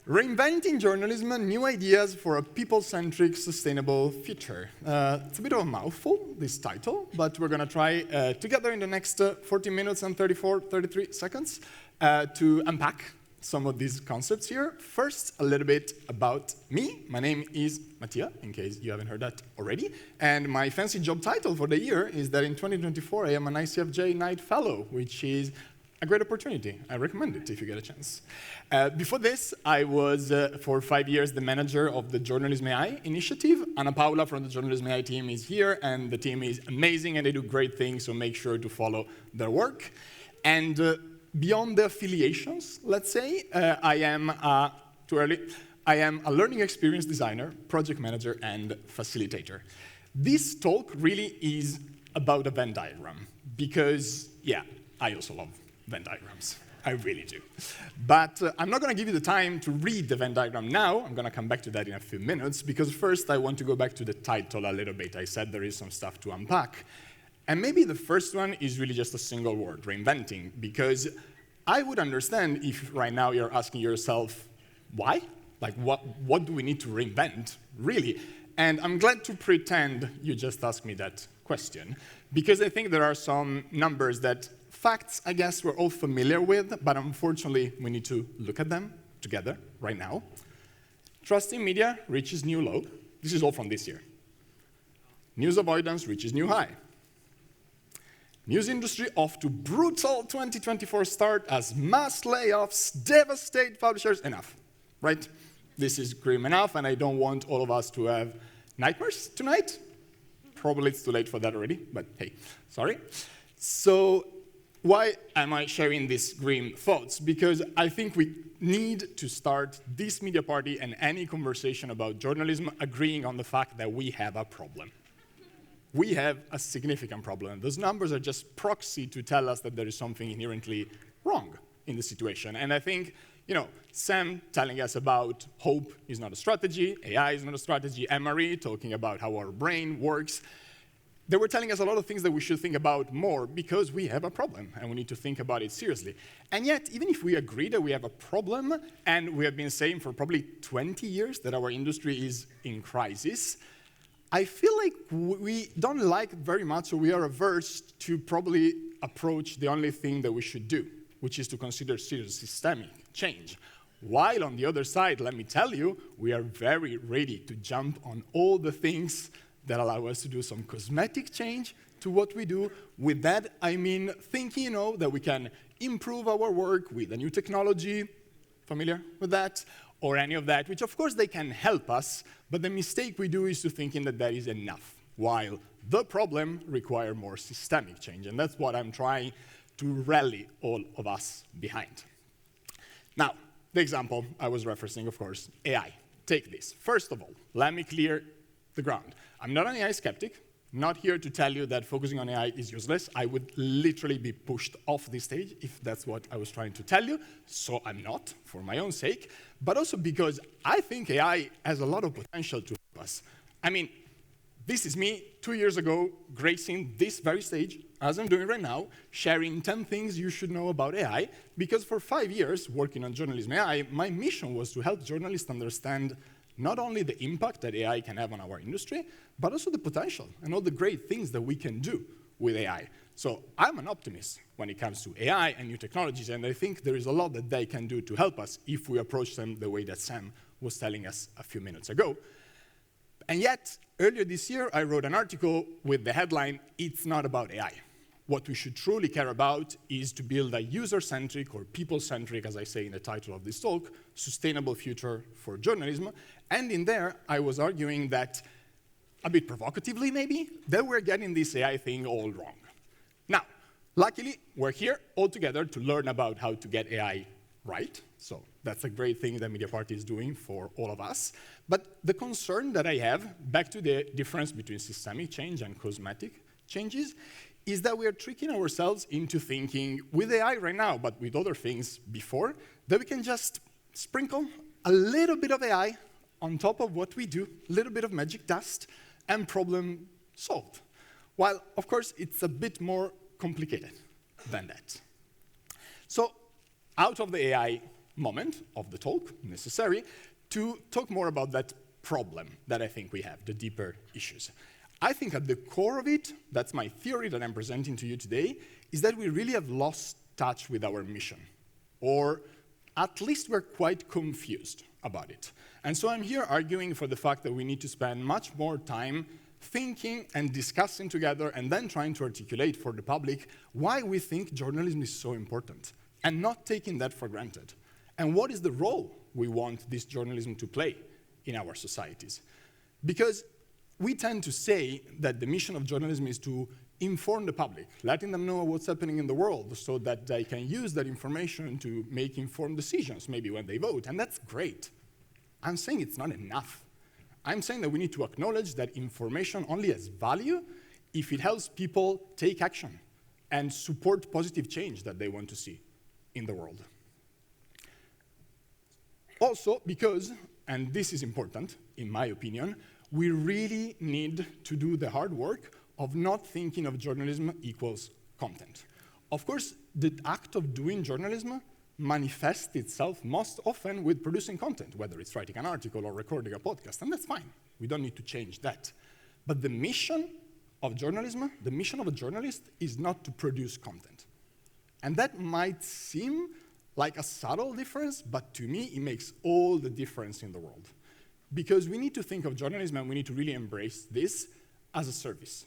Reinventing journalism, new ideas for a people-centric, sustainable future. It's a bit of a mouthful, this title, but we're going to try together in the next 40 minutes and 33 seconds to unpack some of these concepts here. First, a little bit about me. My name is Mattia, in case you haven't heard that already. And my fancy job title for the year is that in 2024, I am an ICFJ Knight Fellow, which is a great opportunity. I recommend it if you get a chance. Before this, I was, for 5 years, the manager of the Journalism AI initiative. Anna Paula from the Journalism AI team is here, and the team is amazing, and they do great things, so make sure to follow their work. And beyond the affiliations, let's say, I am a learning experience designer, project manager, and facilitator. This talk really is about a Venn diagram, because, yeah, I also love Venn diagrams. I really do. But I'm not going to give you the time to read the Venn diagram now. I'm going to come back to that in a few minutes, because first I want to go back to the title a little bit. I said there is some stuff to unpack. And maybe the first one is really just a single word, reinventing, because I would understand if right now you're asking yourself, why? Like, what do we need to reinvent, really? And I'm glad to pretend you just asked me that question, because I think there are some numbers that facts, I guess, we're all familiar with, but unfortunately, we need to look at them together right now. Trust in media reaches new low. This is all from this year. News avoidance reaches new high. News industry off to brutal 2024 start as mass layoffs devastate publishers. Enough, right? This is grim enough, and I don't want all of us to have nightmares tonight. Probably it's too late for that already, but hey, sorry. So why am I sharing these grim thoughts? Because I think we need to start this media party and any conversation about journalism agreeing on the fact that we have a problem. We have a significant problem. Those numbers are just proxy to tell us that there is something inherently wrong in the situation. And I think, Sam telling us about hope is not a strategy, AI is not a strategy, Emery talking about how our brain works. They were telling us a lot of things that we should think about more because we have a problem and we need to think about it seriously. And yet, even if we agree that we have a problem, and we have been saying for probably 20 years that our industry is in crisis, I feel like we don't like very much, or we are averse to probably approach the only thing that we should do, which is to consider serious systemic change. While on the other side, let me tell you, we are very ready to jump on all the things that allow us to do some cosmetic change to what we do. With that, I mean thinking, that we can improve our work with a new technology, familiar with that, or any of that, which of course they can help us, but the mistake we do is to thinking that that is enough, while the problem requires more systemic change, and that's what I'm trying to rally all of us behind. Now, the example I was referencing, of course, AI. Take this. First of all, let me clear the ground. I'm not an AI skeptic, not here to tell you that focusing on AI is useless. I would literally be pushed off this stage if that's what I was trying to tell you, so I'm not, for my own sake, but also because I think AI has a lot of potential to help us. I mean, this is me 2 years ago gracing this very stage, as I'm doing right now, sharing 10 things you should know about AI, because for 5 years, working on journalism AI, my mission was to help journalists understand not only the impact that AI can have on our industry, but also the potential and all the great things that we can do with AI. So I'm an optimist when it comes to AI and new technologies, and I think there is a lot that they can do to help us if we approach them the way that Sam was telling us a few minutes ago. And yet, earlier this year, I wrote an article with the headline, "It's not about AI." What we should truly care about is to build a user-centric or people-centric, as I say in the title of this talk, sustainable future for journalism. And in there, I was arguing that, a bit provocatively maybe, that we're getting this AI thing all wrong. Now, luckily, we're here all together to learn about how to get AI right. So that's a great thing that Media Party is doing for all of us. But the concern that I have, back to the difference between systemic change and cosmetic changes, is that we are tricking ourselves into thinking, with AI right now, but with other things before, that we can just sprinkle a little bit of AI on top of what we do, a little bit of magic dust, and problem solved. While, of course, it's a bit more complicated than that. So, out of the AI moment of the talk, necessary, to talk more about that problem that I think we have, the deeper issues. I think at the core of it, that's my theory that I'm presenting to you today, is that we really have lost touch with our mission, or at least we're quite confused about it. And so I'm here arguing for the fact that we need to spend much more time thinking and discussing together and then trying to articulate for the public why we think journalism is so important and not taking that for granted. And what is the role we want this journalism to play in our societies? Because we tend to say that the mission of journalism is to inform the public, letting them know what's happening in the world so that they can use that information to make informed decisions, maybe when they vote, and that's great. I'm saying it's not enough. I'm saying that we need to acknowledge that information only has value if it helps people take action and support positive change that they want to see in the world. Also, because, and this is important, in my opinion, we really need to do the hard work of not thinking of journalism equals content. Of course, the act of doing journalism manifests itself most often with producing content, whether it's writing an article or recording a podcast, and that's fine. We don't need to change that. But the mission of journalism, the mission of a journalist, is not to produce content. And that might seem like a subtle difference, but to me, it makes all the difference in the world. Because we need to think of journalism, and we need to really embrace this as a service.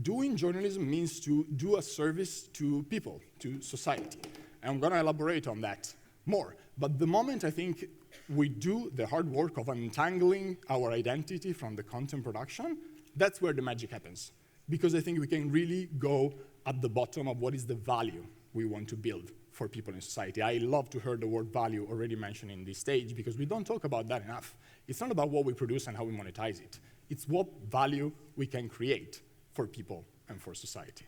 Doing journalism means to do a service to people, to society. And I'm going to elaborate on that more. But the moment I think we do the hard work of untangling our identity from the content production, that's where the magic happens. Because I think we can really go at the bottom of what is the value we want to build for people in society. I love to hear the word value already mentioned in this stage, because we don't talk about that enough. It's not about what we produce and how we monetize it. It's what value we can create for people and for society.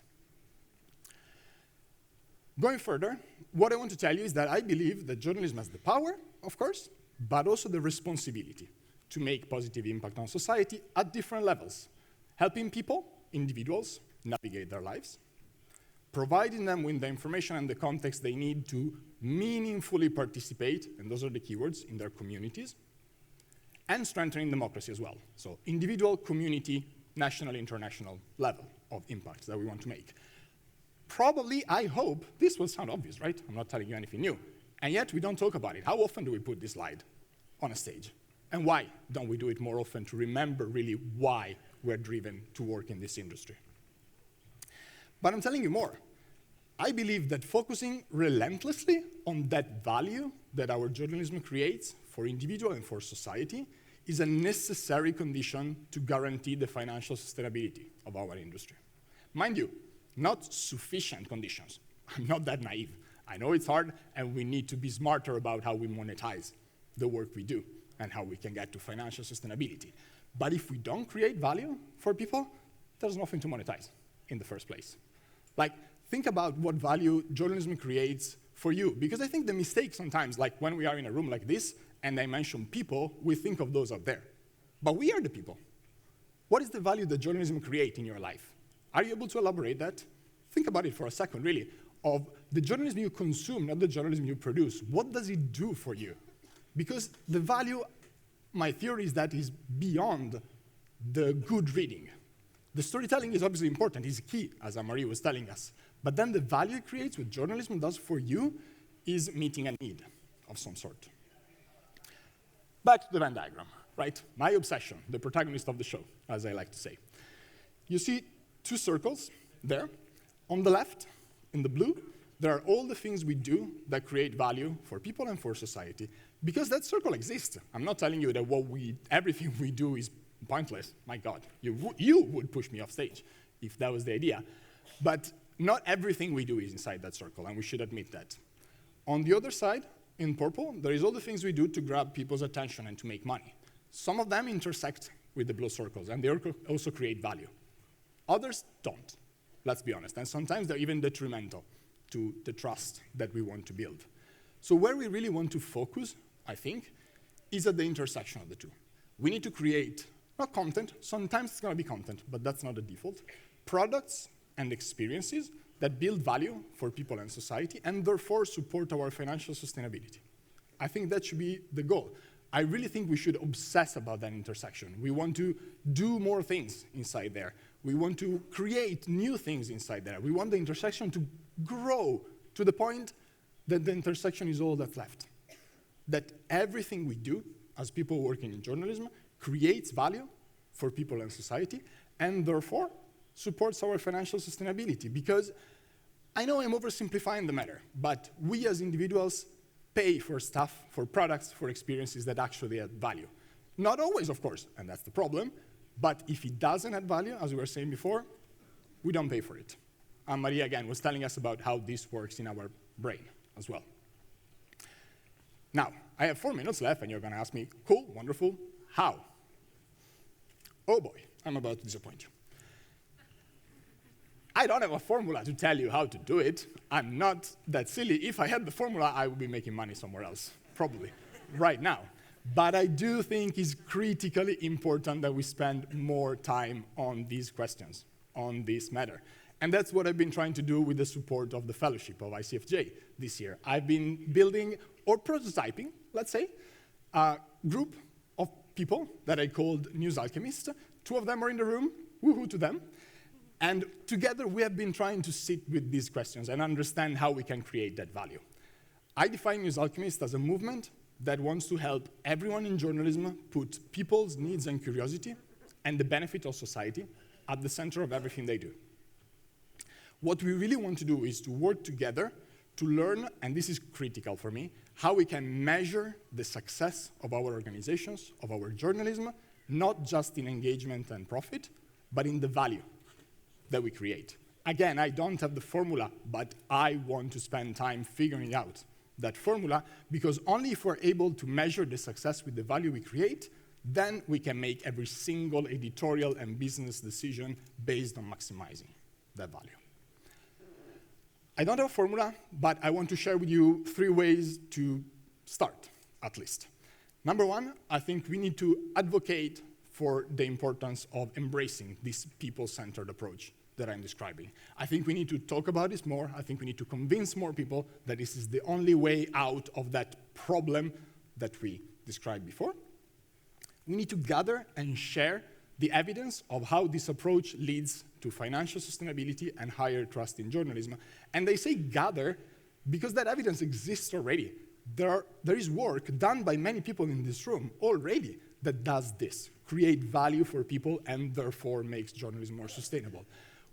Going further, what I want to tell you is that I believe that journalism has the power, of course, but also the responsibility to make positive impact on society at different levels, helping people, individuals, navigate their lives, providing them with the information and the context they need to meaningfully participate, and those are the keywords, in their communities, and strengthening democracy as well. So individual, community, national, international level of impact that we want to make. Probably, I hope, this will sound obvious, right? I'm not telling you anything new. And yet, we don't talk about it. How often do we put this slide on a stage? And why don't we do it more often to remember really why we're driven to work in this industry? But I'm telling you more. I believe that focusing relentlessly on that value that our journalism creates for individual and for society is a necessary condition to guarantee the financial sustainability of our industry. Mind you, not sufficient conditions. I'm not that naive. I know it's hard, and we need to be smarter about how we monetize the work we do and how we can get to financial sustainability. But if we don't create value for people, there's nothing to monetize in the first place. Like, think about what value journalism creates for you, because I think the mistake sometimes, like when we are in a room like this and I mention people, we think of those out there. But we are the people. What is the value that journalism creates in your life? Are you able to elaborate that? Think about it for a second, really, of the journalism you consume, not the journalism you produce. What does it do for you? Because the value, my theory is that is beyond the good reading. The storytelling is obviously important, is key, as Marie was telling us. But then the value it creates, what journalism does for you, is meeting a need of some sort. Back to the Venn diagram, right? My obsession, the protagonist of the show, as I like to say. You see two circles there. On the left, in the blue, there are all the things we do that create value for people and for society, because that circle exists. I'm not telling you that everything we do is pointless. My God, you would push me off stage if that was the idea. But not everything we do is inside that circle, and we should admit that. On the other side, in purple, there is all the things we do to grab people's attention and to make money. Some of them intersect with the blue circles, and they also create value. Others don't, let's be honest, and sometimes they're even detrimental to the trust that we want to build. So where we really want to focus, I think, is at the intersection of the two. We need to create, not content, sometimes it's going to be content, but that's not the default, products and experiences that build value for people and society, and therefore support our financial sustainability. I think that should be the goal. I really think we should obsess about that intersection. We want to do more things inside there. We want to create new things inside there. We want the intersection to grow to the point that the intersection is all that's left. That everything we do as people working in journalism creates value for people and society, and therefore supports our financial sustainability. Because I know I'm oversimplifying the matter, but we as individuals pay for stuff, for products, for experiences that actually add value. Not always, of course, and that's the problem, but if it doesn't add value, as we were saying before, we don't pay for it. And Maria, again, was telling us about how this works in our brain as well. Now, I have 4 minutes left, and you're going to ask me, cool, wonderful, how? Oh boy, I'm about to disappoint you. I don't have a formula to tell you how to do it. I'm not that silly. If I had the formula, I would be making money somewhere else, probably, right now. But I do think it's critically important that we spend more time on these questions, on this matter. And that's what I've been trying to do with the support of the fellowship of ICFJ this year. I've been building, or prototyping, let's say, a group of people that I called News Alchemists. 2 of them are in the room, woohoo to them. And together we have been trying to sit with these questions and understand how we can create that value. I define News Alchemists as a movement that wants to help everyone in journalism put people's needs and curiosity and the benefit of society at the center of everything they do. What we really want to do is to work together to learn, and this is critical for me, how we can measure the success of our organizations, of our journalism, not just in engagement and profit, but in the value that we create. Again, I don't have the formula, but I want to spend time figuring out that formula, because only if we're able to measure the success with the value we create, then we can make every single editorial and business decision based on maximizing that value. I don't have a formula, but I want to share with you 3 ways to start, at least. Number 1, I think we need to advocate for the importance of embracing this people-centered approach that I'm describing. I think we need to talk about this more. I think we need to convince more people that this is the only way out of that problem that we described before. We need to gather and share the evidence of how this approach leads to financial sustainability and higher trust in journalism. And they say gather because that evidence exists already. There is work done by many people in this room already that does this, create value for people and therefore makes journalism more sustainable.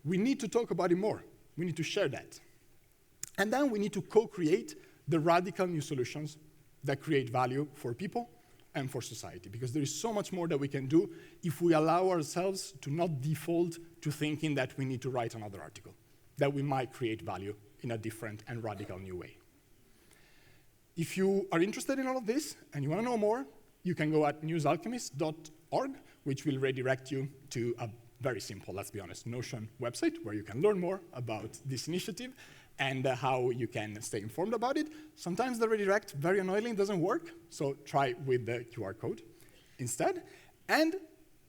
We need to talk about it more. We need to share that. And then we need to co-create the radical new solutions that create value for people and for society, because there is so much more that we can do if we allow ourselves to not default to thinking that we need to write another article, that we might create value in a different and radical new way. If you are interested in all of this and you want to know more, you can go at newsalchemist.org, which will redirect you to a very simple, let's be honest, Notion website where you can learn more about this initiative and how you can stay informed about it. Sometimes the redirect, very annoyingly, doesn't work, so try with the QR code instead. And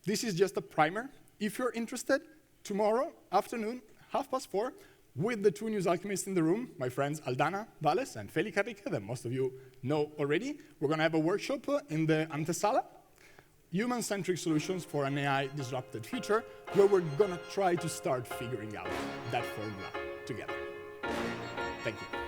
this is just a primer. If you're interested, tomorrow afternoon, 4:30, with the 2 News Alchemists in the room, my friends Aldana Valles and Feli Carrica, that most of you know already, we're going to have a workshop in the Antesala, Human-Centric Solutions for an AI-Disrupted Future, where we're going to try to start figuring out that formula together. Thank you.